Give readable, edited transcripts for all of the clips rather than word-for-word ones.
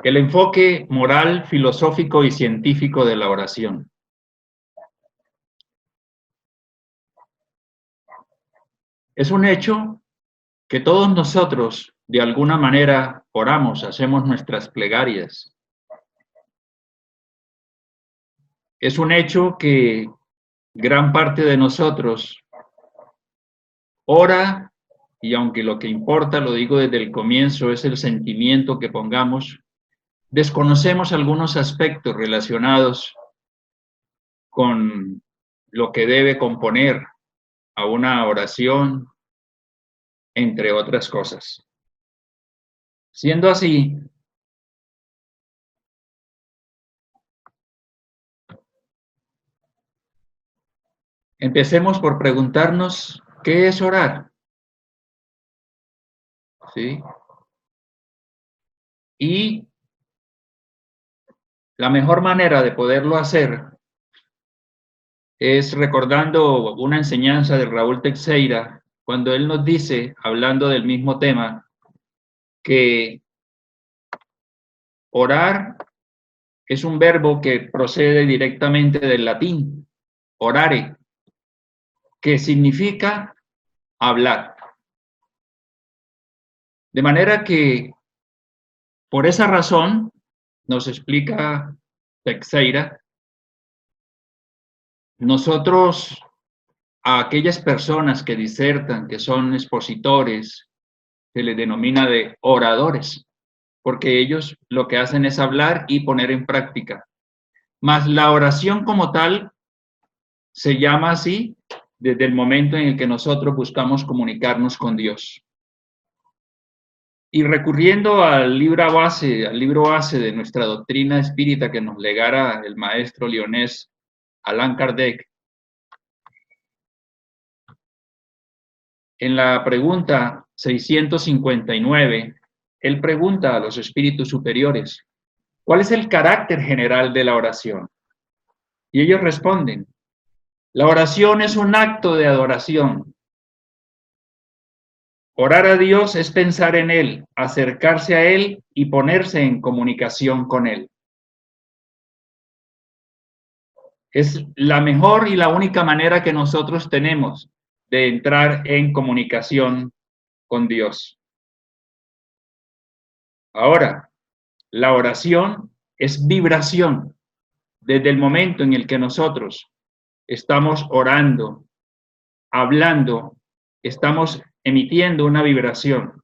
El enfoque moral, filosófico y científico de la oración. Es un hecho que todos nosotros, de alguna manera, oramos, hacemos nuestras plegarias. Es un hecho que gran parte de nosotros ora, y aunque lo que importa, lo digo desde el comienzo, es el sentimiento que pongamos, desconocemos algunos aspectos relacionados con lo que debe componer a una oración, entre otras cosas. Siendo así, empecemos por preguntarnos, ¿qué es orar? ¿Sí? Y la mejor manera de poderlo hacer es recordando una enseñanza de Raúl Teixeira, cuando él nos dice, hablando del mismo tema, que orar es un verbo que procede directamente del latín, orare, que significa hablar. De manera que, por esa razón, nos explica Teixeira, nosotros, a aquellas personas que disertan, que son expositores, se les denomina de oradores, porque ellos lo que hacen es hablar y poner en práctica. Mas la oración como tal se llama así desde el momento en el que nosotros buscamos comunicarnos con Dios. Y recurriendo al libro base de nuestra doctrina espírita que nos legara el maestro leonés Allan Kardec, en la pregunta 659, él pregunta a los espíritus superiores, ¿cuál es el carácter general de la oración? Y ellos responden, la oración es un acto de adoración. Orar a Dios es pensar en Él, acercarse a Él y ponerse en comunicación con Él. Es la mejor y la única manera que nosotros tenemos de entrar en comunicación con Dios. Ahora, la oración es vibración. Desde el momento en el que nosotros estamos orando, hablando, estamos emitiendo una vibración.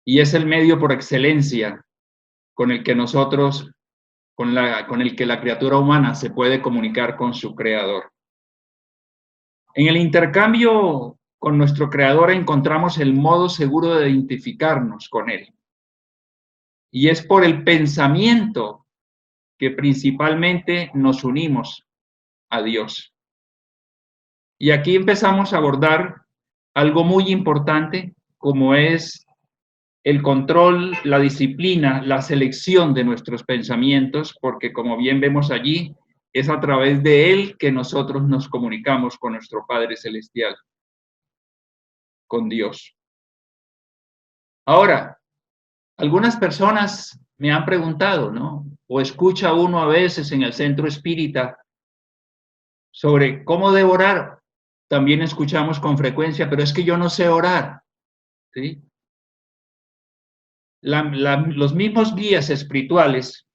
Y es el medio por excelencia con el que nosotros, con el que la criatura humana se puede comunicar con su creador. En el intercambio con nuestro creador encontramos el modo seguro de identificarnos con él. Y es por el pensamiento que principalmente nos unimos a Dios. Y aquí empezamos a abordar algo muy importante, como es el control, la disciplina, la selección de nuestros pensamientos, porque como bien vemos allí, es a través de él que nosotros nos comunicamos con nuestro Padre Celestial, con Dios. Ahora, algunas personas me han preguntado, ¿no? O escucha uno a veces en el centro espírita sobre cómo debo orar. También escuchamos con frecuencia, pero es que yo no sé orar, ¿sí? Los mismos guías espirituales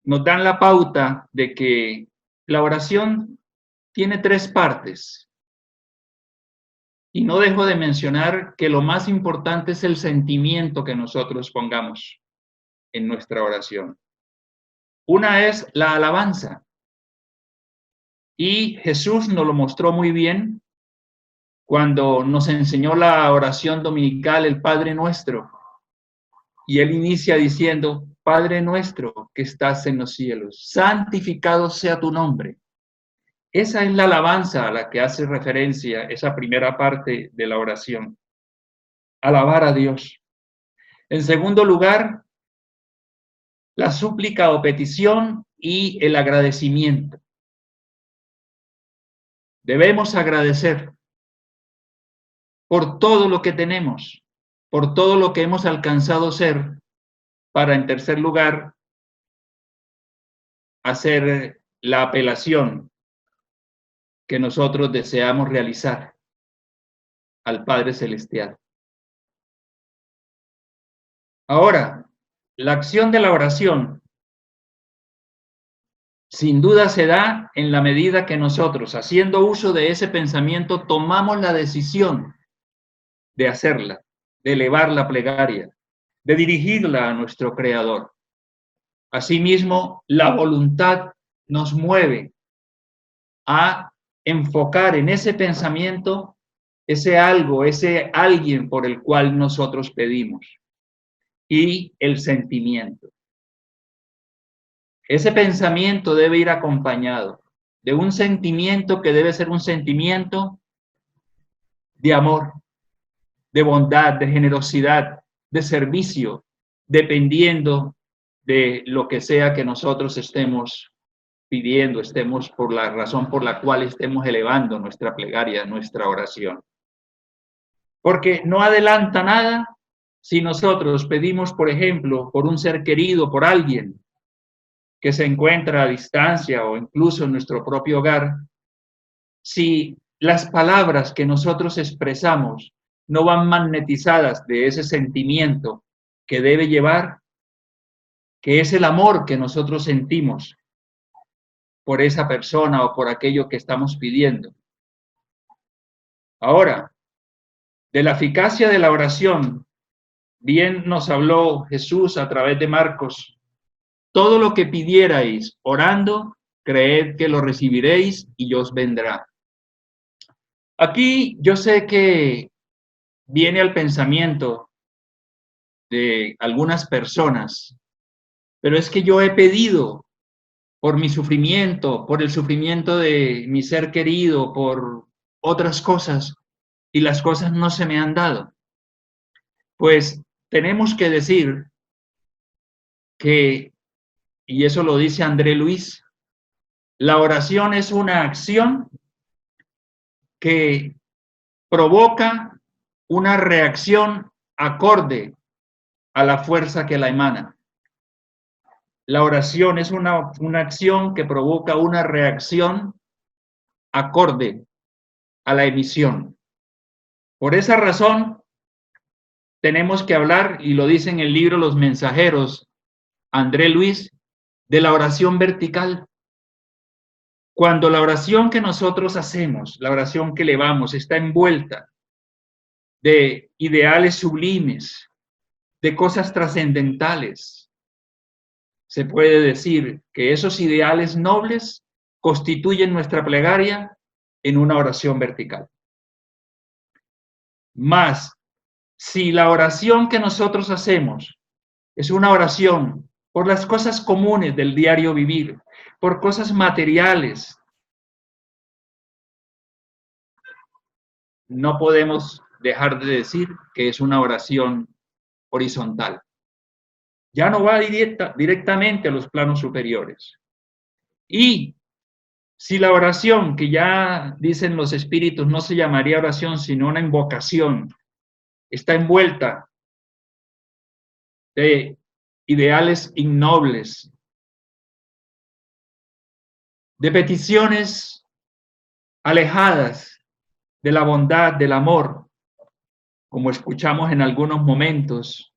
nos dan la pauta de que la oración tiene tres partes. Y no dejo de mencionar que lo más importante es el sentimiento que nosotros pongamos en nuestra oración. Una es la alabanza. Y Jesús nos lo mostró muy bien cuando nos enseñó la oración dominical, el Padre Nuestro. Y él inicia diciendo, Padre nuestro que estás en los cielos, santificado sea tu nombre. Esa es la alabanza a la que hace referencia esa primera parte de la oración. Alabar a Dios. En segundo lugar, la súplica o petición y el agradecimiento. Debemos agradecer por todo lo que tenemos, por todo lo que hemos alcanzado a ser, para, en tercer lugar, hacer la apelación que nosotros deseamos realizar al Padre Celestial. Ahora, la acción de la oración sin duda se da en la medida que nosotros, haciendo uso de ese pensamiento, tomamos la decisión de hacerla, de elevar la plegaria, de dirigirla a nuestro Creador. Asimismo, la voluntad nos mueve a enfocar en ese pensamiento ese algo, ese alguien por el cual nosotros pedimos, y el sentimiento. Ese pensamiento debe ir acompañado de un sentimiento que debe ser un sentimiento de amor, de bondad, de generosidad, de servicio, dependiendo de lo que sea que nosotros estemos pidiendo, estemos por la razón por la cual estemos elevando nuestra plegaria, nuestra oración. Porque no adelanta nada si nosotros pedimos, por ejemplo, por un ser querido, por alguien que se encuentra a distancia o incluso en nuestro propio hogar, si las palabras que nosotros expresamos no van magnetizadas de ese sentimiento que debe llevar, que es el amor que nosotros sentimos por esa persona o por aquello que estamos pidiendo. Ahora, de la eficacia de la oración, bien nos habló Jesús a través de Marcos: todo lo que pidierais orando, creed que lo recibiréis y os vendrá. Aquí yo sé que viene al pensamiento de algunas personas, pero es que yo he pedido por mi sufrimiento, por el sufrimiento de mi ser querido, por otras cosas, y las cosas no se me han dado. Pues tenemos que decir que, y eso lo dice André Luis, la oración es una acción que provoca una reacción acorde a la fuerza que la emana. La oración es una acción que provoca una reacción acorde a la emisión. Por esa razón, tenemos que hablar, y lo dice en el libro Los Mensajeros, André Luis, de la oración vertical. Cuando la oración que nosotros hacemos, la oración que elevamos, está envuelta de ideales sublimes, de cosas trascendentales, se puede decir que esos ideales nobles constituyen nuestra plegaria en una oración vertical. Más, si la oración que nosotros hacemos es una oración por las cosas comunes del diario vivir, por cosas materiales, no podemos dejar de decir que es una oración horizontal. Ya no va directamente a los planos superiores. Y si la oración, que ya dicen los espíritus, no se llamaría oración, sino una invocación, está envuelta de ideales innobles, de peticiones alejadas de la bondad, del amor, como escuchamos en algunos momentos,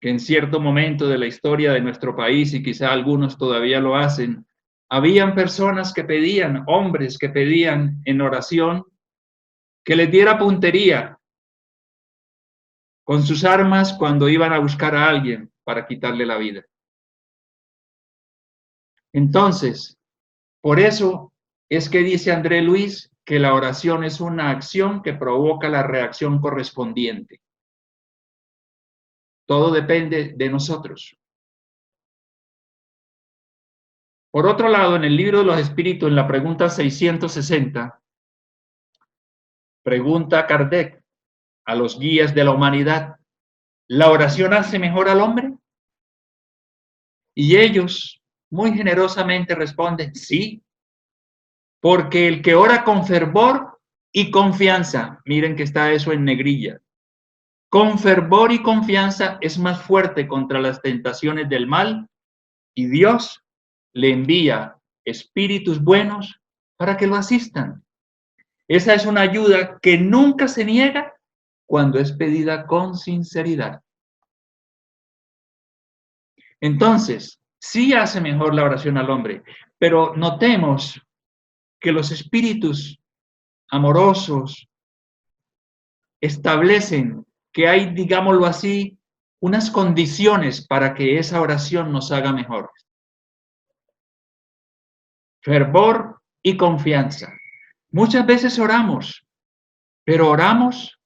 que en cierto momento de la historia de nuestro país, y quizá algunos todavía lo hacen, habían personas que pedían, hombres que pedían en oración, que les diera puntería con sus armas cuando iban a buscar a alguien para quitarle la vida. Entonces, por eso es que dice André Luis que la oración es una acción que provoca la reacción correspondiente. Todo depende de nosotros. Por otro lado, en el libro de los Espíritus, en la pregunta 660, pregunta Kardec a los guías de la humanidad: ¿la oración hace mejor al hombre? Y ellos muy generosamente responden: sí, porque el que ora con fervor y confianza, miren que está eso en negrilla, Con fervor y confianza es más fuerte contra las tentaciones del mal y Dios le envía espíritus buenos para que lo asistan. Esa es una ayuda que nunca se niega cuando es pedida con sinceridad. Entonces, sí hace mejor la oración al hombre, pero notemos que los espíritus amorosos establecen que hay, digámoslo así, unas condiciones para que esa oración nos haga mejor. Fervor y confianza. Muchas veces oramos, pero oramos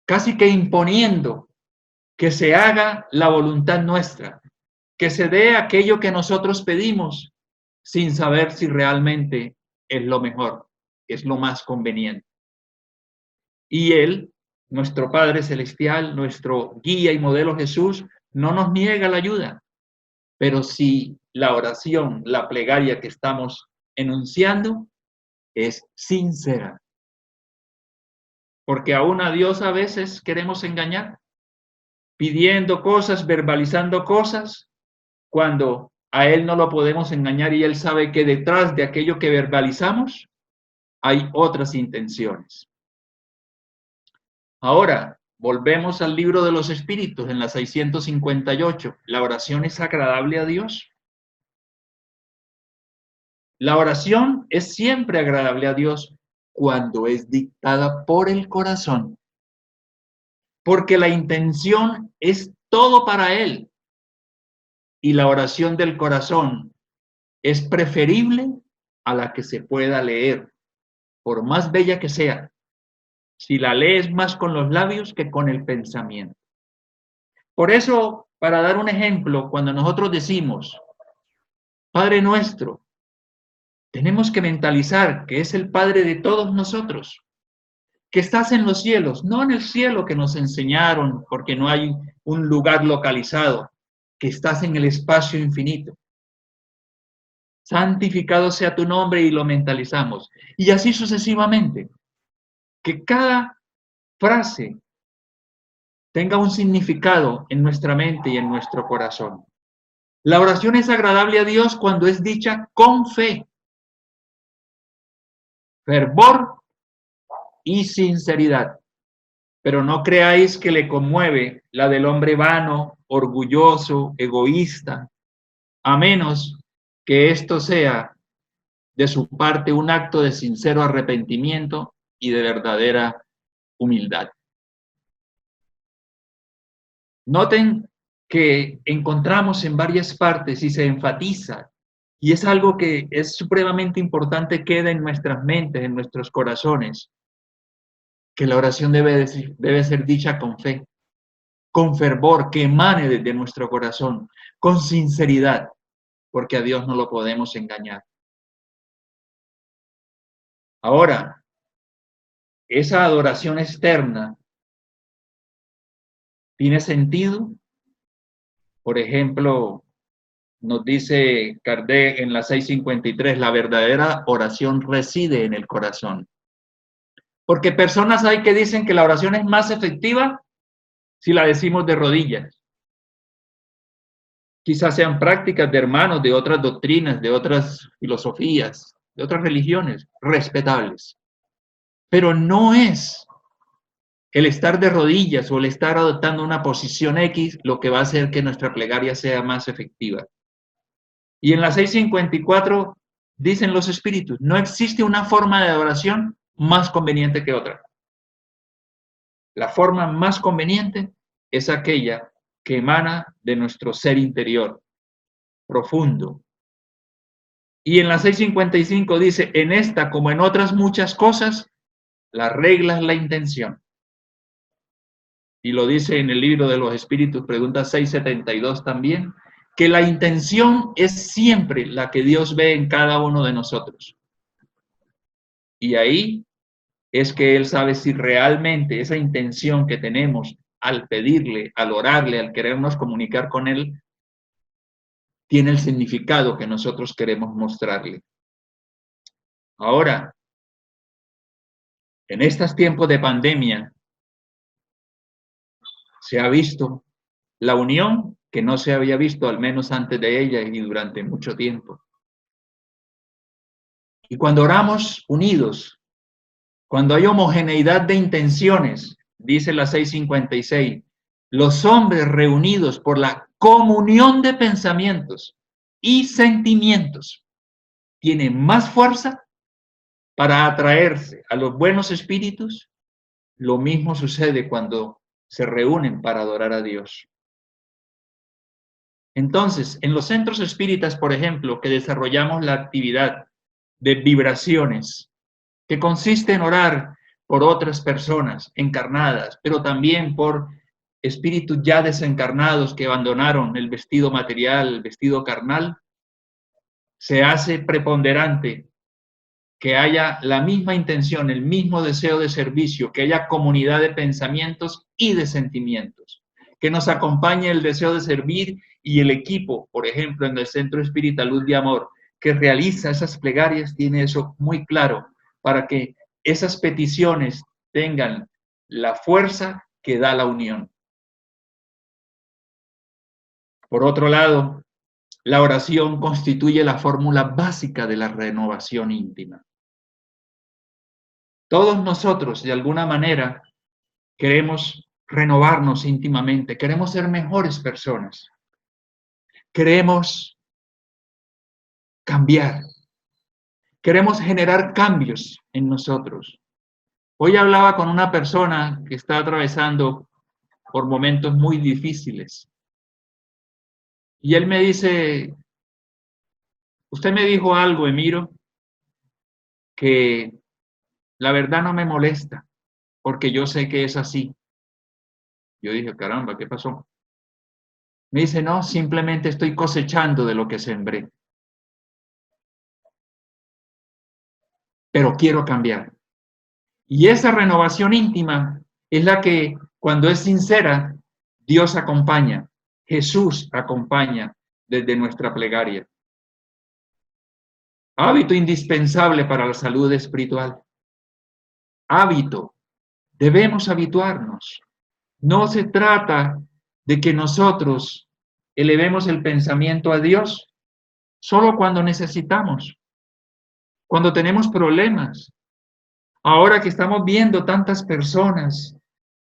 casi que imponiendo que se haga la voluntad nuestra, que se dé aquello que nosotros pedimos, sin saber si realmente es lo mejor, es lo más conveniente. Y Él, nuestro Padre Celestial, nuestro guía y modelo Jesús, no nos niega la ayuda, pero si la oración, la plegaria que estamos enunciando es sincera, porque aún a Dios a veces queremos engañar, pidiendo cosas, verbalizando cosas, cuando a Él no lo podemos engañar y Él sabe que detrás de aquello que verbalizamos hay otras intenciones. Ahora, volvemos al libro de los Espíritus en la 658. ¿La oración es agradable a Dios? La oración es siempre agradable a Dios cuando es dictada por el corazón, porque la intención es todo para Él y la oración del corazón es preferible a la que se pueda leer, por más bella que sea, si la lees más con los labios que con el pensamiento. Por eso, para dar un ejemplo, cuando nosotros decimos, Padre nuestro, tenemos que mentalizar que es el Padre de todos nosotros, que estás en los cielos, no en el cielo que nos enseñaron, porque no hay un lugar localizado, que estás en el espacio infinito. Santificado sea tu nombre y lo mentalizamos. Y así sucesivamente. Que cada frase tenga un significado en nuestra mente y en nuestro corazón. La oración es agradable a Dios cuando es dicha con fe, fervor y sinceridad. Pero no creáis que le conmueve la del hombre vano, orgulloso, egoísta, a menos que esto sea de su parte un acto de sincero arrepentimiento y de verdadera humildad. Noten que encontramos en varias partes y se enfatiza, y es algo que es supremamente importante, queda en nuestras mentes, en nuestros corazones, que la oración debe ser dicha con fe, con fervor, que emane desde nuestro corazón, con sinceridad, porque a Dios no lo podemos engañar. Ahora, esa adoración externa tiene sentido. Por ejemplo, nos dice Kardec en la 653, la verdadera oración reside en el corazón. Porque personas hay que dicen que la oración es más efectiva si la decimos de rodillas. Quizás sean prácticas de hermanos de otras doctrinas, de otras filosofías, de otras religiones, respetables. Pero no es el estar de rodillas o el estar adoptando una posición X lo que va a hacer que nuestra plegaria sea más efectiva. Y en la 654 dicen los espíritus, no existe una forma de adoración más conveniente que otra. La forma más conveniente es aquella que emana de nuestro ser interior, profundo. Y en la 655 dice, en esta como en otras muchas cosas, la regla es la intención. Y lo dice en el libro de los espíritus, pregunta 672 también, que la intención es siempre la que Dios ve en cada uno de nosotros. Y ahí es que Él sabe si realmente esa intención que tenemos al pedirle, al orarle, al querernos comunicar con Él, tiene el significado que nosotros queremos mostrarle. Ahora, en estos tiempos de pandemia, se ha visto la unión que no se había visto, al menos antes de ella y durante mucho tiempo. Y cuando oramos unidos, cuando hay homogeneidad de intenciones, dice la 656, los hombres reunidos por la comunión de pensamientos y sentimientos tienen más fuerza para atraerse a los buenos espíritus. Lo mismo sucede cuando se reúnen para adorar a Dios. Entonces, en los centros espíritas, por ejemplo, que desarrollamos la actividad de vibraciones, que consiste en orar por otras personas encarnadas, pero también por espíritus ya desencarnados que abandonaron el vestido material, el vestido carnal, se hace preponderante que haya la misma intención, el mismo deseo de servicio, que haya comunidad de pensamientos y de sentimientos, que nos acompañe el deseo de servir y el equipo, por ejemplo, en el Centro Espírita Luz de Amor, que realiza esas plegarias, tiene eso muy claro, para que esas peticiones tengan la fuerza que da la unión. Por otro lado, la oración constituye la fórmula básica de la renovación íntima. Todos nosotros, de alguna manera, queremos renovarnos íntimamente, queremos ser mejores personas, queremos cambiar, queremos generar cambios en nosotros. Hoy hablaba con una persona que está atravesando por momentos muy difíciles y él me dice, usted me dijo algo, Emiro, que la verdad no me molesta, porque yo sé que es así. Yo dije, caramba, ¿qué pasó? Me dice, no, simplemente estoy cosechando de lo que sembré. Pero quiero cambiar. Y esa renovación íntima es la que, cuando es sincera, Dios acompaña, Jesús acompaña desde nuestra plegaria. Hábito indispensable para la salud espiritual. Hábito. Debemos habituarnos. No se trata de que nosotros elevemos el pensamiento a Dios solo cuando necesitamos, cuando tenemos problemas. Ahora que estamos viendo tantas personas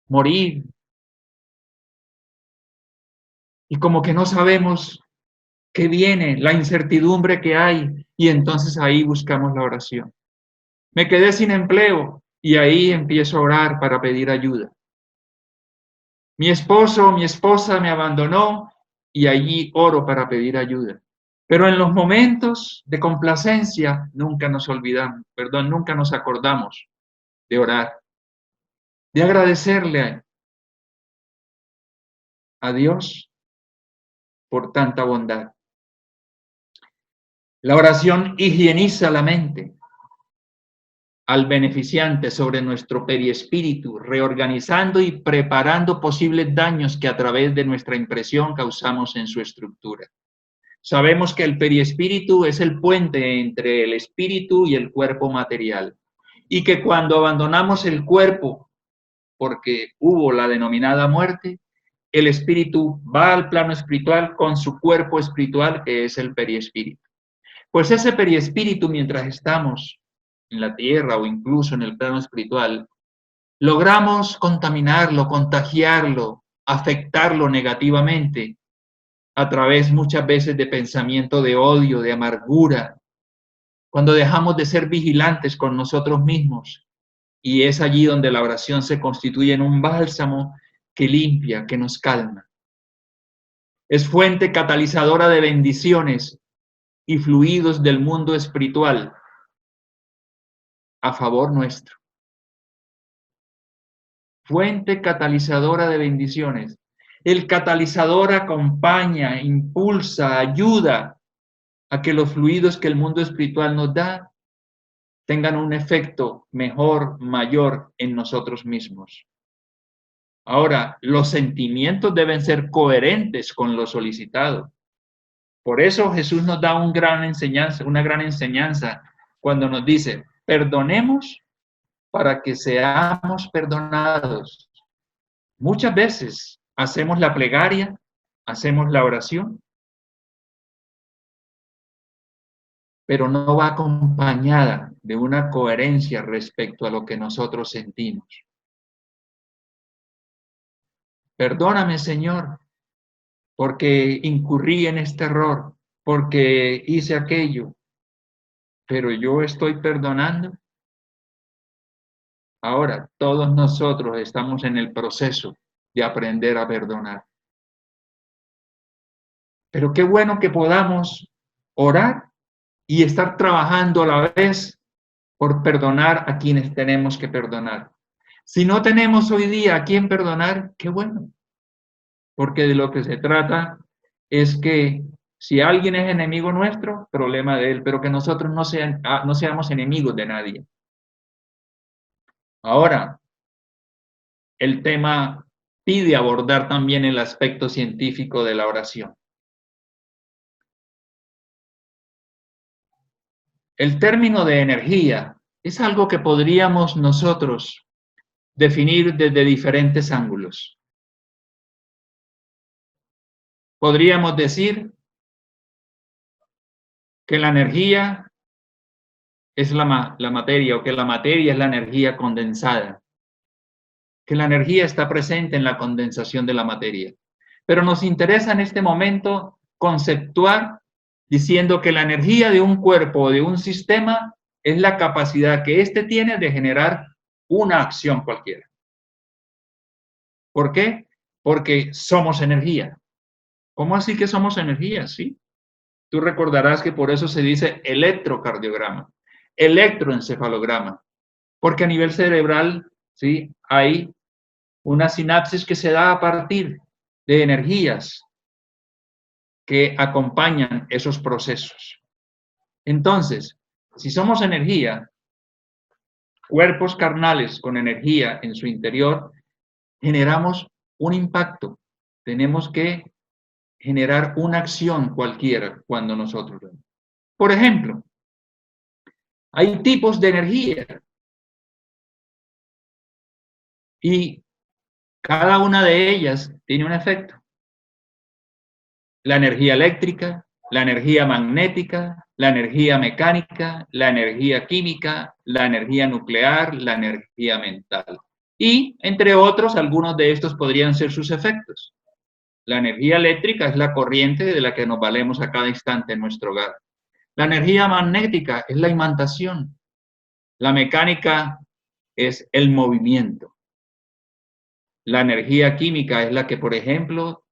morir y como que no sabemos qué viene, la incertidumbre que hay, y entonces ahí buscamos la oración. Me quedé sin empleo y ahí empiezo a orar para pedir ayuda. Mi esposo, mi esposa me abandonó y allí oro para pedir ayuda. Pero en los momentos de complacencia nunca nos olvidamos, nunca nos acordamos de orar, de agradecerle a Dios por tanta bondad. La oración higieniza la mente al beneficiante sobre nuestro periespíritu, reorganizando y preparando posibles daños que a través de nuestra impresión causamos en su estructura. Sabemos que el periespíritu es el puente entre el espíritu y el cuerpo material, y que cuando abandonamos el cuerpo, porque hubo la denominada muerte, el espíritu va al plano espiritual con su cuerpo espiritual, que es el periespíritu. Pues ese periespíritu, mientras estamos en la tierra o incluso en el plano espiritual, logramos contaminarlo, contagiarlo, afectarlo negativamente a través muchas veces de pensamiento de odio, de amargura, cuando dejamos de ser vigilantes con nosotros mismos. Y es allí donde la oración se constituye en un bálsamo que limpia, que nos calma. Es fuente catalizadora de bendiciones y fluidos del mundo espiritual a favor nuestro. Fuente catalizadora de bendiciones. El catalizador acompaña, impulsa, ayuda a que los fluidos que el mundo espiritual nos da tengan un efecto mejor, mayor en nosotros mismos. Ahora, los sentimientos deben ser coherentes con lo solicitado. Por eso Jesús nos da una gran enseñanza cuando nos dice, perdonemos para que seamos perdonados. Muchas veces hacemos la plegaria, hacemos la oración, pero no va acompañada de una coherencia respecto a lo que nosotros sentimos. Perdóname, Señor, porque incurrí en este error, porque hice aquello, pero yo estoy perdonando. Ahora, todos nosotros estamos en el proceso de aprender a perdonar. Pero qué bueno que podamos orar y estar trabajando a la vez por perdonar a quienes tenemos que perdonar. Si no tenemos hoy día a quién perdonar, qué bueno, porque de lo que se trata es que si alguien es enemigo nuestro, problema de él, pero que nosotros no seamos enemigos de nadie. Ahora, el tema pide abordar también el aspecto científico de la oración. El término de energía es algo que podríamos nosotros definir desde diferentes ángulos. Podríamos decir que la energía es la materia, o que la materia es la energía condensada, que la energía está presente en la condensación de la materia. Pero nos interesa en este momento conceptuar diciendo que la energía de un cuerpo o de un sistema es la capacidad que éste tiene de generar una acción cualquiera. ¿Por qué? Porque somos energía. ¿Cómo así que somos energía? Sí. Tú recordarás que por eso se dice electrocardiograma, electroencefalograma, porque a nivel cerebral, ¿sí?, hay una sinapsis que se da a partir de energías que acompañan esos procesos. Entonces, si somos energía, cuerpos carnales con energía en su interior, generamos un impacto. Tenemos que generar una acción cualquiera cuando nosotros vemos. Por ejemplo, hay tipos de energía y cada una de ellas tiene un efecto. La energía eléctrica, la energía magnética, la energía mecánica, la energía química, la energía nuclear, la energía mental. Y, entre otros, algunos de estos podrían ser sus efectos. La energía eléctrica es la corriente de la que nos valemos a cada instante en nuestro hogar. La energía magnética es la imantación. La mecánica es el movimiento. La energía química es la que, por ejemplo,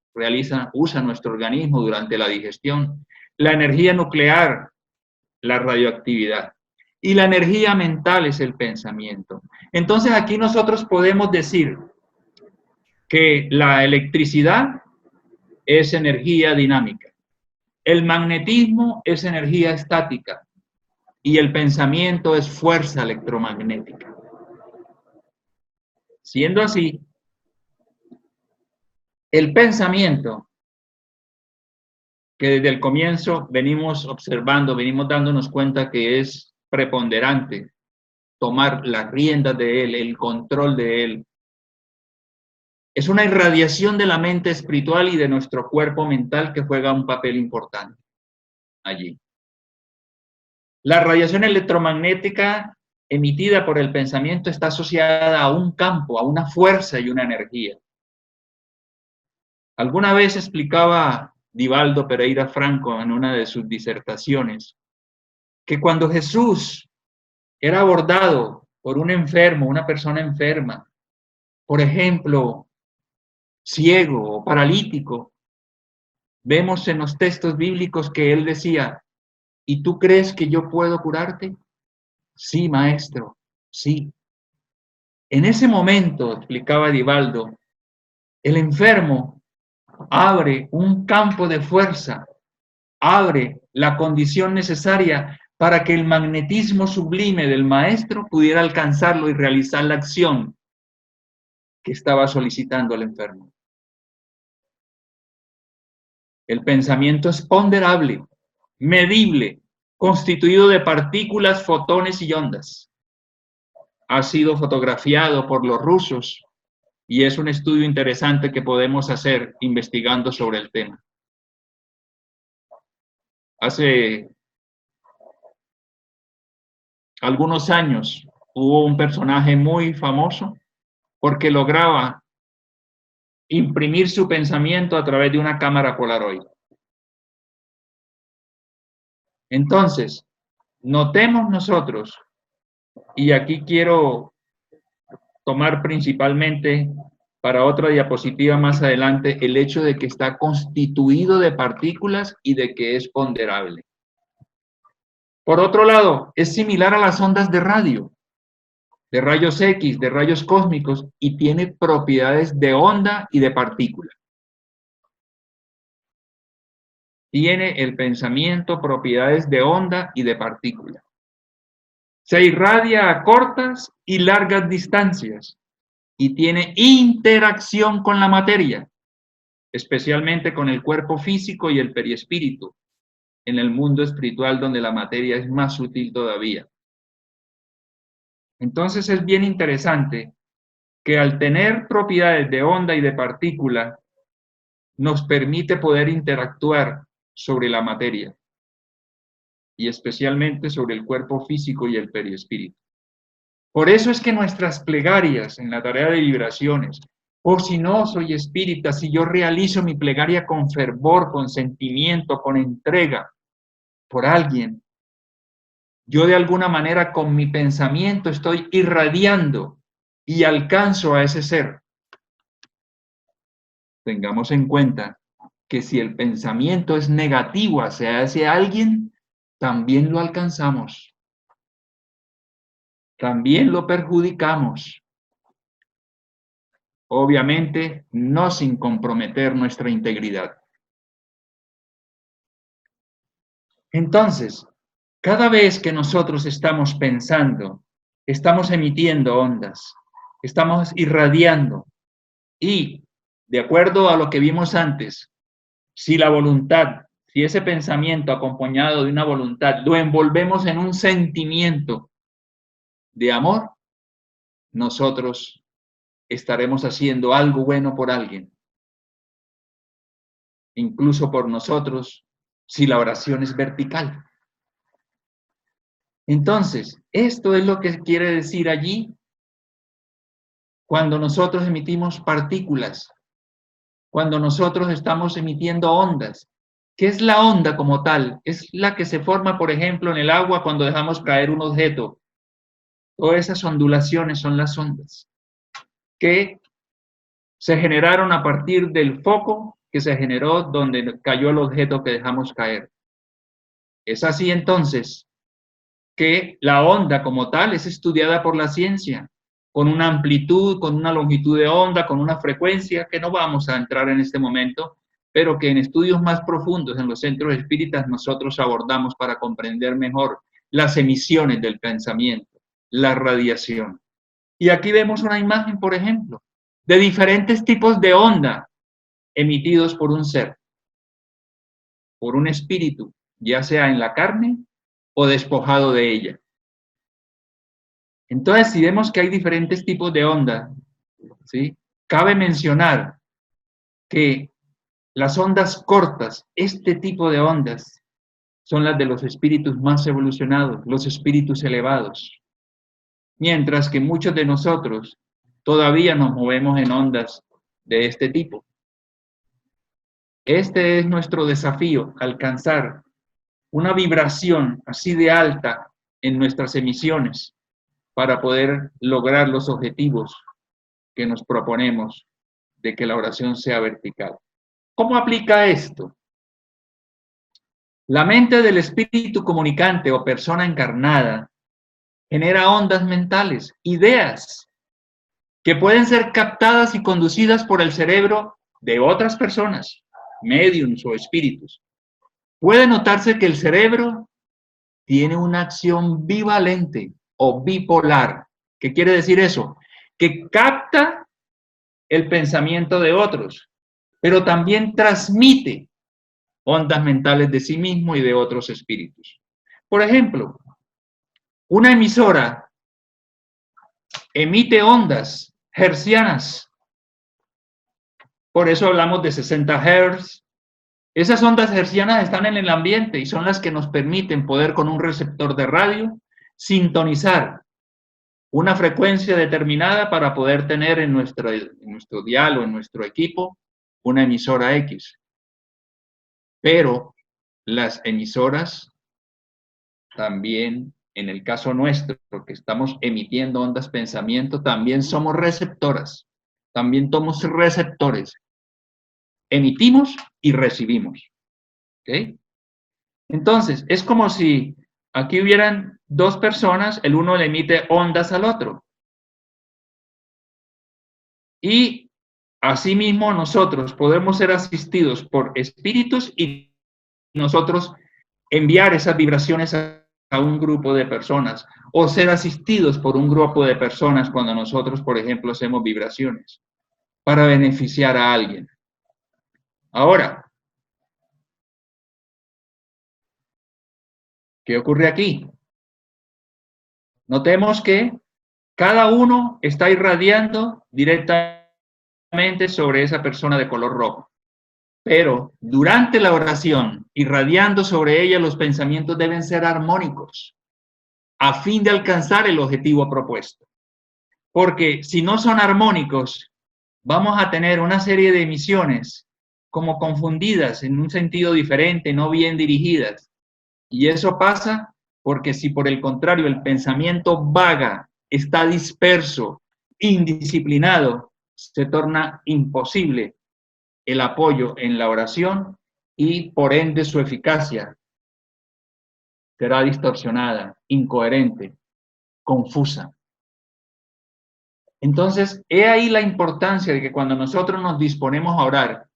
usa nuestro organismo durante la digestión. La energía nuclear, la radioactividad. Y la energía mental es el pensamiento. Entonces aquí nosotros podemos decir que la electricidad es energía dinámica, el magnetismo es energía estática y el pensamiento es fuerza electromagnética. Siendo así, el pensamiento, que desde el comienzo venimos observando, venimos dándonos cuenta que es preponderante tomar las riendas de él, el control de él, es una irradiación de la mente espiritual y de nuestro cuerpo mental que juega un papel importante allí. La radiación electromagnética emitida por el pensamiento está asociada a un campo, a una fuerza y una energía. Alguna vez explicaba Divaldo Pereira Franco en una de sus disertaciones que cuando Jesús era abordado por un enfermo, una persona enferma, por ejemplo, ciego o paralítico, vemos en los textos bíblicos que él decía, ¿y tú crees que yo puedo curarte? Sí, maestro, sí. En ese momento, explicaba Divaldo, el enfermo abre un campo de fuerza, abre la condición necesaria para que el magnetismo sublime del maestro pudiera alcanzarlo y realizar la acción que estaba solicitando el enfermo. El pensamiento es ponderable, medible, constituido de partículas, fotones y ondas. Ha sido fotografiado por los rusos Y es un estudio interesante que podemos hacer investigando sobre el tema. Hace algunos años hubo un personaje muy famoso porque lograba imprimir su pensamiento a través de una cámara Polaroid. Entonces, notemos nosotros, y aquí quiero tomar principalmente para otra diapositiva más adelante, el hecho de que está constituido de partículas y de que es ponderable. Por otro lado, es similar a las ondas de radio, de rayos X, de rayos cósmicos, y tiene propiedades de onda y de partícula. Tiene el pensamiento propiedades de onda y de partícula. Se irradia a cortas y largas distancias y tiene interacción con la materia, especialmente con el cuerpo físico y el perispíritu, en el mundo espiritual donde la materia es más sutil todavía. Entonces es bien interesante que al tener propiedades de onda y de partícula, nos permite poder interactuar sobre la materia y especialmente sobre el cuerpo físico y el perispíritu. Por eso es que nuestras plegarias en la tarea de vibraciones, si no soy espírita, si yo realizo mi plegaria con fervor, con sentimiento, con entrega por alguien, yo de alguna manera con mi pensamiento estoy irradiando y alcanzo a ese ser. Tengamos en cuenta que si el pensamiento es negativo hacia alguien, también lo alcanzamos. También lo perjudicamos. Obviamente, no sin comprometer nuestra integridad. Entonces, cada vez que nosotros estamos pensando, estamos emitiendo ondas, estamos irradiando y, de acuerdo a lo que vimos antes, si la voluntad, si ese pensamiento acompañado de una voluntad lo envolvemos en un sentimiento de amor, nosotros estaremos haciendo algo bueno por alguien, incluso por nosotros, si la oración es vertical. Entonces, esto es lo que quiere decir allí cuando nosotros emitimos partículas, cuando nosotros estamos emitiendo ondas. ¿Qué es la onda como tal? Es la que se forma, por ejemplo, en el agua cuando dejamos caer un objeto. Todas esas ondulaciones son las ondas que se generaron a partir del foco que se generó donde cayó el objeto que dejamos caer. Es así entonces que la onda como tal es estudiada por la ciencia, con una amplitud, con una longitud de onda, con una frecuencia que no vamos a entrar en este momento, pero que en estudios más profundos en los centros espíritas nosotros abordamos para comprender mejor las emisiones del pensamiento, la radiación. Y aquí vemos una imagen, por ejemplo, de diferentes tipos de onda emitidos por un ser, por un espíritu, ya sea en la carne o despojado de ella. Entonces, si vemos que hay diferentes tipos de onda, ¿sí? Cabe mencionar que las ondas cortas, este tipo de ondas, son las de los espíritus más evolucionados, los espíritus elevados, mientras que muchos de nosotros todavía nos movemos en ondas de este tipo. Este es nuestro desafío, alcanzar una vibración así de alta en nuestras emisiones para poder lograr los objetivos que nos proponemos de que la oración sea vertical. ¿Cómo aplica esto? La mente del espíritu comunicante o persona encarnada genera ondas mentales, ideas, que pueden ser captadas y conducidas por el cerebro de otras personas, médiums o espíritus. Puede notarse que el cerebro tiene una acción bivalente o bipolar. ¿Qué quiere decir eso? Que capta el pensamiento de otros, pero también transmite ondas mentales de sí mismo y de otros espíritus. Por ejemplo, una emisora emite ondas hertzianas Por eso hablamos de 60 Hz. Esas ondas hertzianas están en el ambiente y son las que nos permiten poder con un receptor de radio sintonizar una frecuencia determinada para poder tener en nuestro dial o en nuestro equipo una emisora X. Pero las emisoras también, en el caso nuestro, que estamos emitiendo ondas pensamiento, también somos receptoras, también somos receptores. Emitimos y recibimos. ¿Ok? Entonces, es como si aquí hubieran dos personas, el uno le emite ondas al otro. Y asimismo nosotros podemos ser asistidos por espíritus y nosotros enviar esas vibraciones a un grupo de personas o ser asistidos por un grupo de personas cuando nosotros, por ejemplo, hacemos vibraciones para beneficiar a alguien. Ahora, ¿qué ocurre aquí? Notemos que cada uno está irradiando directamente sobre esa persona de color rojo. Pero durante la oración, irradiando sobre ella, los pensamientos deben ser armónicos a fin de alcanzar el objetivo propuesto. Porque si no son armónicos, vamos a tener una serie de emisiones como confundidas en un sentido diferente, no bien dirigidas. Y eso pasa porque si por el contrario el pensamiento vaga, está disperso, indisciplinado, se torna imposible el apoyo en la oración y por ende su eficacia será distorsionada, incoherente, confusa. Entonces, he ahí la importancia de que cuando nosotros nos disponemos a orar,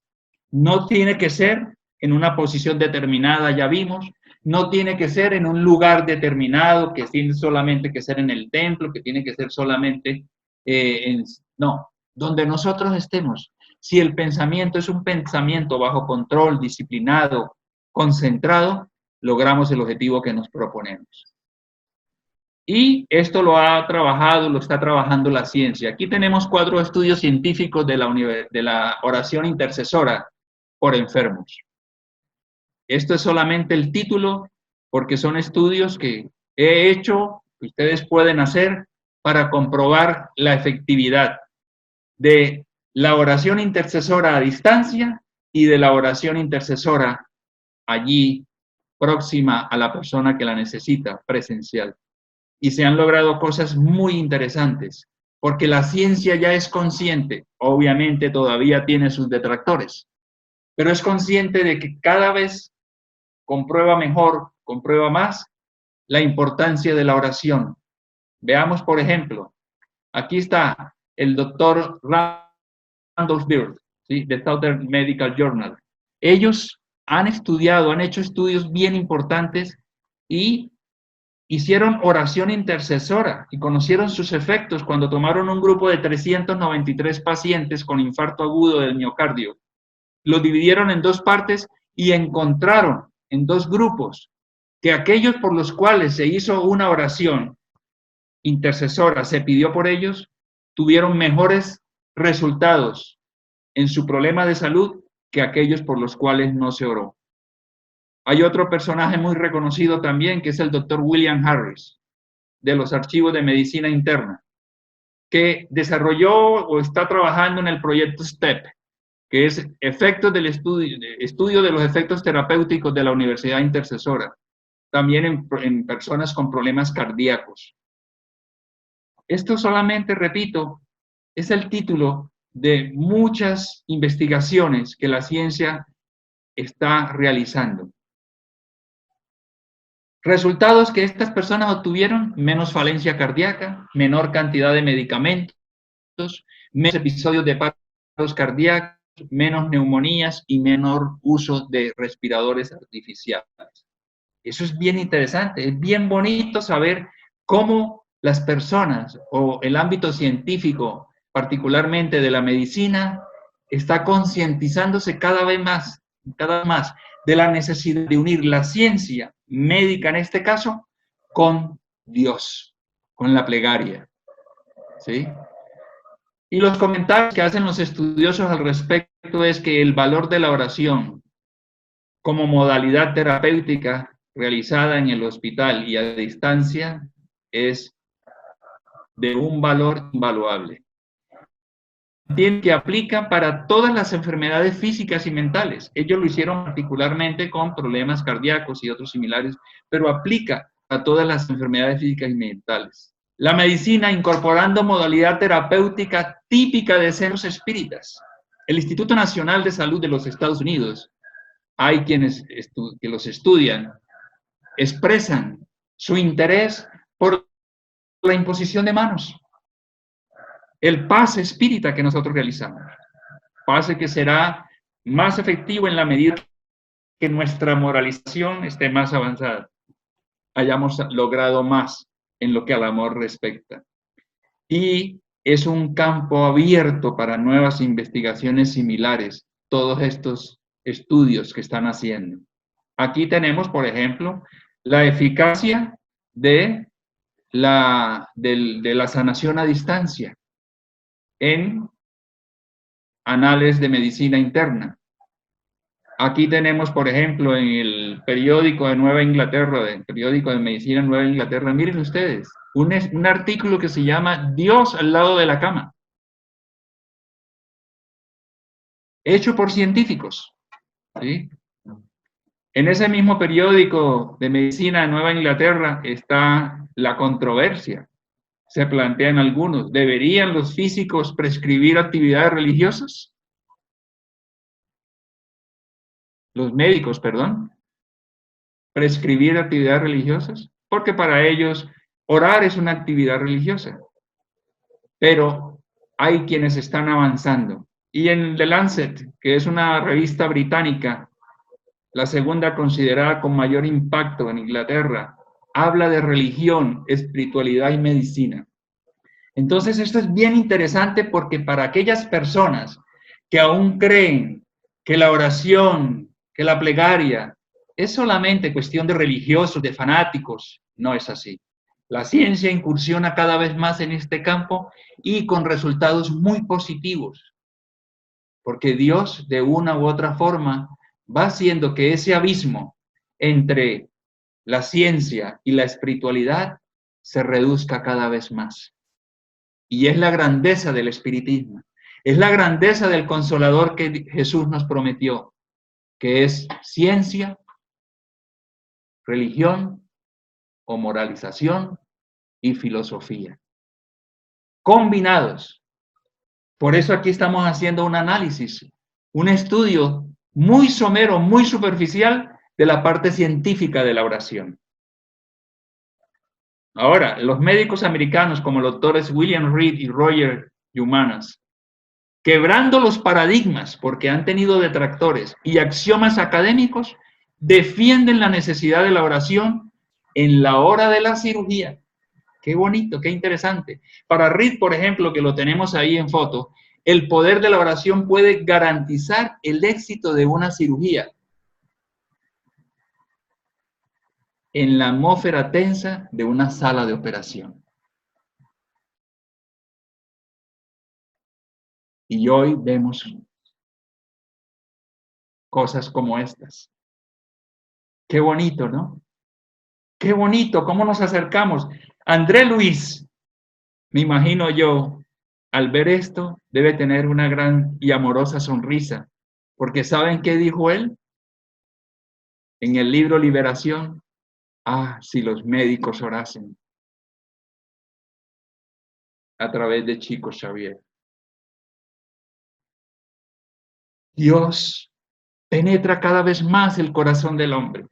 no tiene que ser en una posición determinada, ya vimos, no tiene que ser en un lugar determinado, que tiene solamente que ser en el templo, que tiene que ser solamente no, donde nosotros estemos. Si el pensamiento es un pensamiento bajo control, disciplinado, concentrado, logramos el objetivo que nos proponemos. Y esto lo ha trabajado, lo está trabajando la ciencia. Aquí tenemos 4 estudios científicos de la oración intercesora por enfermos. Esto es solamente el título, porque son estudios que he hecho, que ustedes pueden hacer para comprobar la efectividad de la oración intercesora a distancia y de la oración intercesora allí próxima a la persona que la necesita, presencial. Y se han logrado cosas muy interesantes, porque la ciencia ya es consciente, obviamente todavía tiene sus detractores, pero es consciente de que cada vez comprueba mejor, comprueba más la importancia de la oración. Veamos, por ejemplo, aquí está el doctor Randolph Bird, ¿sí? De Southern Medical Journal. Ellos han estudiado, han hecho estudios bien importantes y hicieron oración intercesora y conocieron sus efectos cuando tomaron un grupo de 393 pacientes con infarto agudo del miocardio. Los dividieron en 2 partes y encontraron en 2 grupos que aquellos por los cuales se hizo una oración intercesora, se pidió por ellos, tuvieron mejores resultados en su problema de salud que aquellos por los cuales no se oró. Hay otro personaje muy reconocido también, que es el doctor William Harris, de los archivos de medicina interna, que desarrolló o está trabajando en el proyecto STEP, que es efectos del estudio de los efectos terapéuticos de la Universidad Intercesora, también en personas con problemas cardíacos. Esto solamente, repito, es el título de muchas investigaciones que la ciencia está realizando. Resultados que estas personas obtuvieron: menos falencia cardíaca, menor cantidad de medicamentos, menos episodios de paros cardíacos, menos neumonías y menor uso de respiradores artificiales. Eso es bien interesante, es bien bonito saber cómo las personas o el ámbito científico, particularmente de la medicina, está concientizándose cada vez más de la necesidad de unir la ciencia médica, en este caso, con Dios, con la plegaria, ¿sí? Y los comentarios que hacen los estudiosos al respecto es que el valor de la oración como modalidad terapéutica realizada en el hospital y a distancia es de un valor invaluable. Que aplica para todas las enfermedades físicas y mentales. Ellos lo hicieron particularmente con problemas cardíacos y otros similares, pero aplica a todas las enfermedades físicas y mentales. La medicina incorporando modalidad terapéutica típica de centros espíritas. El Instituto Nacional de Salud de los Estados Unidos, hay quienes que los estudian, expresan su interés por la imposición de manos. El pase espírita que nosotros realizamos. Pase que será más efectivo en la medida que nuestra moralización esté más avanzada, hayamos logrado más en lo que al amor respecta. Y es un campo abierto para nuevas investigaciones similares, todos estos estudios que están haciendo. Aquí tenemos, por ejemplo, la eficacia de la sanación a distancia en anales de medicina interna. Aquí tenemos, por ejemplo, en el periódico de Nueva Inglaterra, el periódico de medicina de Nueva Inglaterra, miren ustedes, un artículo que se llama Dios al lado de la cama, hecho por científicos, ¿sí? En ese mismo periódico de medicina de Nueva Inglaterra está la controversia. Se plantean algunos, ¿deberían los físicos prescribir actividades religiosas? Los médicos, perdón, prescribir actividades religiosas, porque para ellos orar es una actividad religiosa. Pero hay quienes están avanzando. Y en The Lancet, que es una revista británica, la segunda considerada con mayor impacto en Inglaterra, habla de religión, espiritualidad y medicina. Entonces, esto es bien interesante porque para aquellas personas que aún creen que la oración, que la plegaria es solamente cuestión de religiosos, de fanáticos, no es así. La ciencia incursiona cada vez más en este campo y con resultados muy positivos, porque Dios de una u otra forma va haciendo que ese abismo entre la ciencia y la espiritualidad se reduzca cada vez más. Y es la grandeza del espiritismo, es la grandeza del consolador que Jesús nos prometió, que es ciencia, religión o moralización y filosofía, combinados. Por eso aquí estamos haciendo un análisis, un estudio muy somero, muy superficial de la parte científica de la oración. Ahora, los médicos americanos como los doctores William Reed y Roger Humanas, quebrando los paradigmas porque han tenido detractores y axiomas académicos, defienden la necesidad de la oración en la hora de la cirugía. Qué bonito, qué interesante. Para Reed, por ejemplo, que lo tenemos ahí en foto, el poder de la oración puede garantizar el éxito de una cirugía en la atmósfera tensa de una sala de operación. Y hoy vemos cosas como estas. Qué bonito, ¿no? Qué bonito, cómo nos acercamos. André Luis, me imagino yo, al ver esto, debe tener una gran y amorosa sonrisa, porque ¿saben qué dijo él? En el libro Liberación, si los médicos orasen a través de Chico Xavier. Dios penetra cada vez más el corazón del hombre,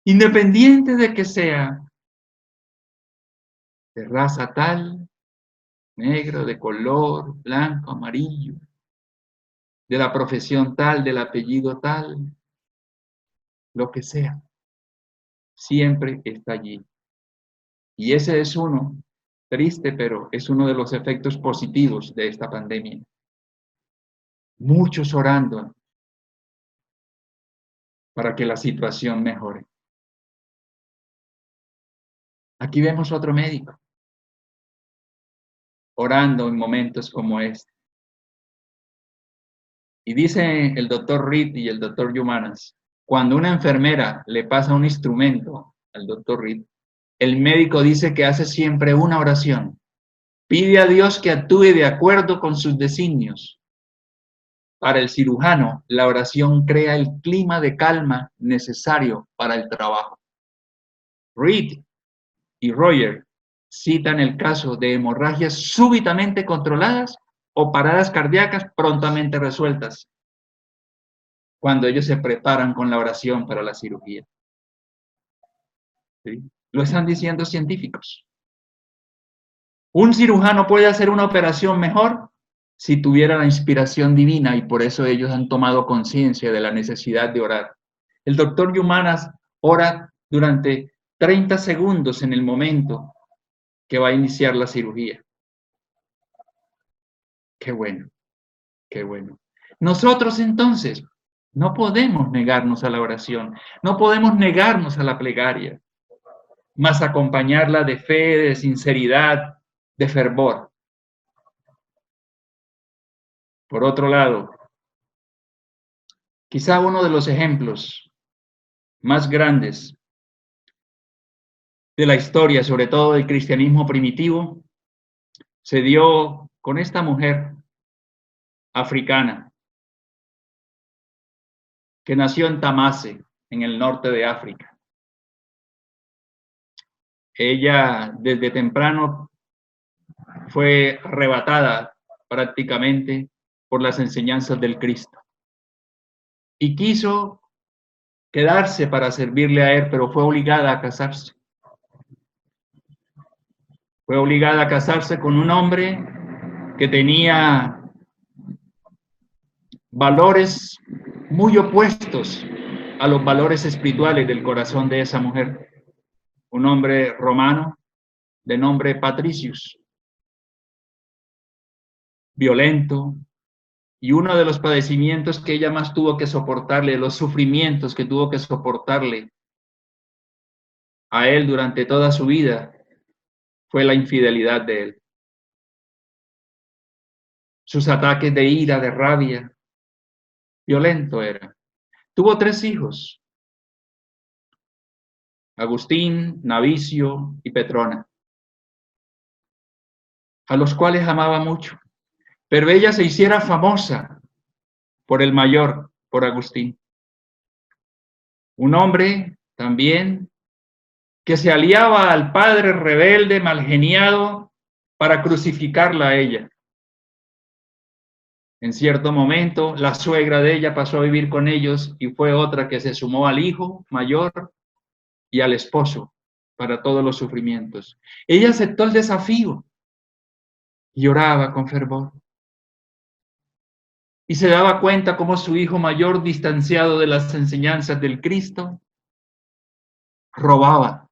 independiente de que sea de raza tal, negro, de color, blanco, amarillo, de la profesión tal, del apellido tal, lo que sea, siempre está allí. Y ese es uno, triste, pero es uno de los efectos positivos de esta pandemia. Muchos orando para que la situación mejore. Aquí vemos otro médico orando en momentos como este. Y dice el doctor Reed y el doctor Yumanas, cuando una enfermera le pasa un instrumento al doctor Reed, el médico dice que hace siempre una oración. Pide a Dios que actúe de acuerdo con sus designios. Para el cirujano, la oración crea el clima de calma necesario para el trabajo. Reed y Roger citan el caso de hemorragias súbitamente controladas o paradas cardíacas prontamente resueltas cuando ellos se preparan con la oración para la cirugía. ¿Sí? Lo están diciendo científicos. Un cirujano puede hacer una operación mejor si tuviera la inspiración divina y por eso ellos han tomado conciencia de la necesidad de orar. El doctor Yumanas ora durante 30 segundos en el momento que va a iniciar la cirugía. Qué bueno, qué bueno. Nosotros entonces no podemos negarnos a la oración, no podemos negarnos a la plegaria, más acompañarla de fe, de sinceridad, de fervor. Por otro lado, quizá uno de los ejemplos más grandes de la historia, sobre todo del cristianismo primitivo, se dio con esta mujer africana que nació en Tamase, en el norte de África. Ella desde temprano fue arrebatada prácticamente por las enseñanzas del Cristo y quiso quedarse para servirle a él, pero fue obligada a casarse. Fue obligada a casarse con un hombre que tenía valores muy opuestos a los valores espirituales del corazón de esa mujer. Un hombre romano de nombre Patricius, violento, y uno de los padecimientos que ella más tuvo que soportarle, los sufrimientos que tuvo que soportarle a él durante toda su vida, fue la infidelidad de él. Sus ataques de ira, de rabia, violento era. Tuvo 3 hijos, Agustín, Navicio y Petrona, a los cuales amaba mucho. Pero ella se hiciera famosa por el mayor, por Agustín. Un hombre también que se aliaba al padre rebelde, malgeniado, para crucificarla a ella. En cierto momento, la suegra de ella pasó a vivir con ellos y fue otra que se sumó al hijo mayor y al esposo para todos los sufrimientos. Ella aceptó el desafío y oraba con fervor. Y se daba cuenta cómo su hijo mayor, distanciado de las enseñanzas del Cristo, robaba,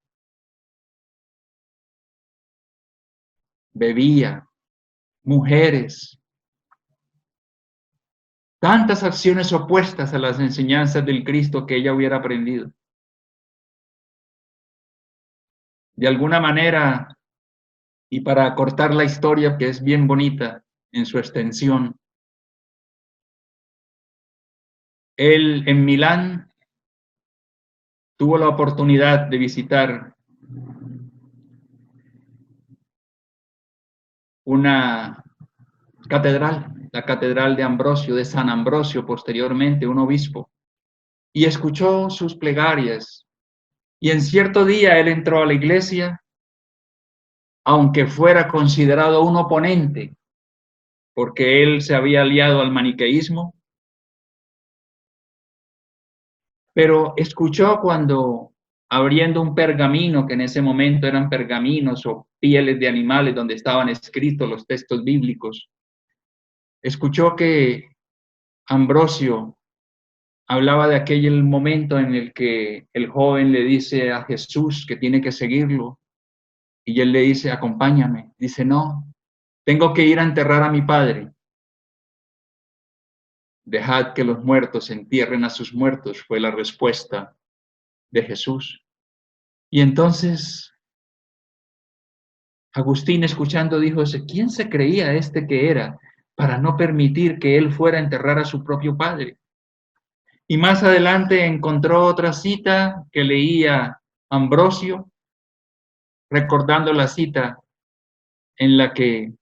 bebía, mujeres, tantas acciones opuestas a las enseñanzas del Cristo que ella hubiera aprendido. De alguna manera, y para cortar la historia que es bien bonita en su extensión, él en Milán tuvo la oportunidad de visitar una catedral, la catedral de Ambrosio, de San Ambrosio, posteriormente un obispo, y escuchó sus plegarias. Y en cierto día él entró a la iglesia, aunque fuera considerado un oponente, porque él se había aliado al maniqueísmo, pero escuchó cuando, abriendo un pergamino, que en ese momento eran pergaminos o pieles de animales donde estaban escritos los textos bíblicos, escuchó que Ambrosio hablaba de aquel momento en el que el joven le dice a Jesús que tiene que seguirlo, y él le dice, acompáñame. Dice, no, tengo que ir a enterrar a mi padre. Dejad que los muertos entierren a sus muertos, fue la respuesta de Jesús. Y entonces Agustín, escuchando, dijo, ¿quién se creía que era? para no permitir que él fuera a enterrar a su propio padre. Y más adelante encontró otra cita que leía Ambrosio, recordando la cita en la que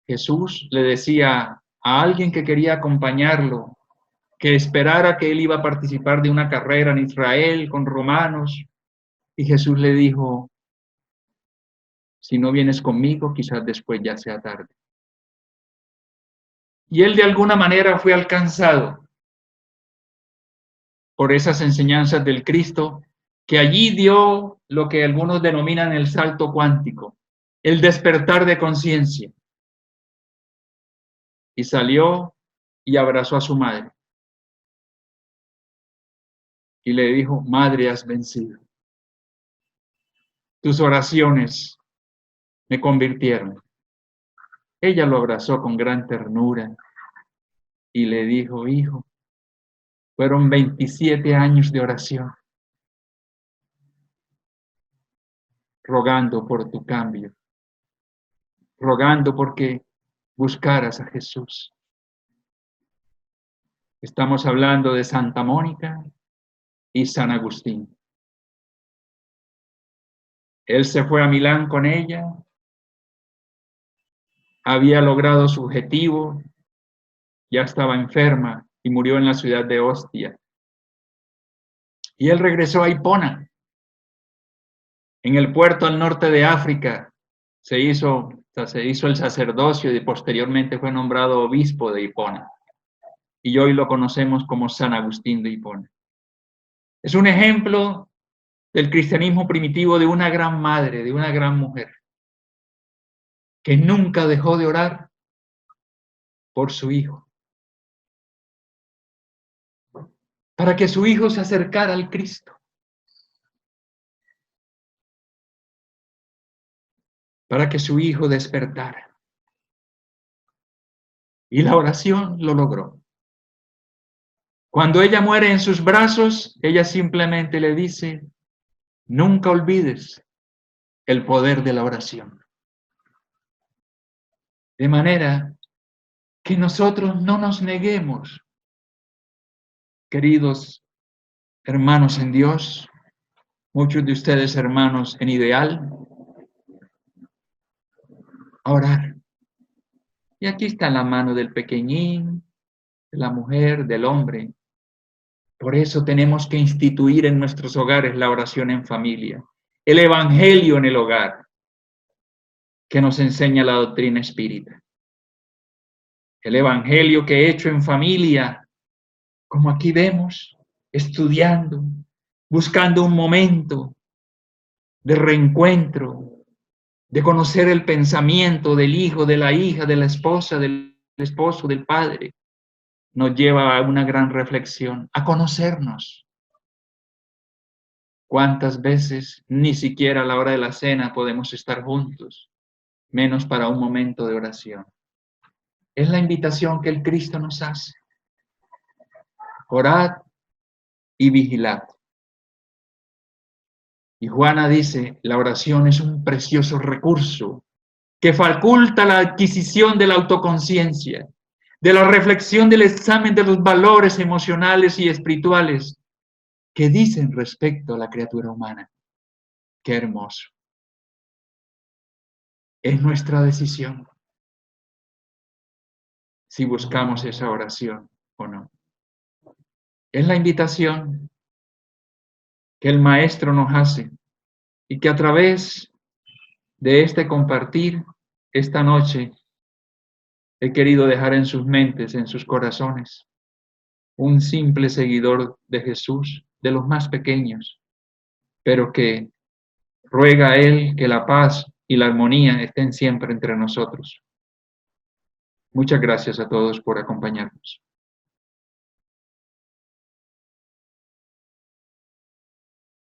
Jesús le decía a alguien que quería acompañarlo, que esperara que él iba a participar de una carrera en Israel con romanos, y Jesús le dijo, si no vienes conmigo, quizás después ya sea tarde. Y él de alguna manera fue alcanzado por esas enseñanzas del Cristo, que allí dio lo que algunos denominan el salto cuántico, el despertar de conciencia. Y salió y abrazó a su madre. Y le dijo, madre, has vencido. Tus oraciones me convirtieron. Ella lo abrazó con gran ternura y le dijo, hijo, fueron 27 años de oración, rogando por tu cambio, rogando porque buscaras a Jesús. Estamos hablando de Santa Mónica y San Agustín. Él se fue a Milán con ella, había logrado su objetivo, ya estaba enferma y murió en la ciudad de Ostia. Y él regresó a Hipona, en el puerto al norte de África. Se hizo el sacerdocio y posteriormente fue nombrado obispo de Hipona. Y hoy lo conocemos como San Agustín de Hipona. Es un ejemplo del cristianismo primitivo, de una gran madre, de una gran mujer, que nunca dejó de orar por su hijo, para que su hijo se acercara al Cristo, para que su hijo despertara. Y la oración lo logró. Cuando ella muere en sus brazos, ella simplemente le dice, nunca olvides el poder de la oración. De manera que nosotros no nos neguemos, queridos hermanos en Dios, muchos de ustedes hermanos en Ideal, a orar. Y aquí está la mano del pequeñín, de la mujer, del hombre. Por eso tenemos que instituir en nuestros hogares la oración en familia, el evangelio en el hogar, que nos enseña la doctrina espírita. El evangelio que he hecho en familia, como aquí vemos, estudiando, buscando un momento de reencuentro, de conocer el pensamiento del hijo, de la hija, de la esposa, del esposo, del padre, nos lleva a una gran reflexión, a conocernos. ¿Cuántas veces ni siquiera a la hora de la cena podemos estar juntos, menos para un momento de oración? Es la invitación que el Cristo nos hace. Orad y vigilad. Y Juana dice, la oración es un precioso recurso que faculta la adquisición de la autoconciencia, de la reflexión del examen de los valores emocionales y espirituales que dicen respecto a la criatura humana. Qué hermoso. Es nuestra decisión si buscamos esa oración o no. Es la invitación que el Maestro nos hace y que a través de este compartir esta noche he querido dejar en sus mentes, en sus corazones, un simple seguidor de Jesús, de los más pequeños, pero que ruega a Él que la paz y la armonía estén siempre entre nosotros. Muchas gracias a todos por acompañarnos.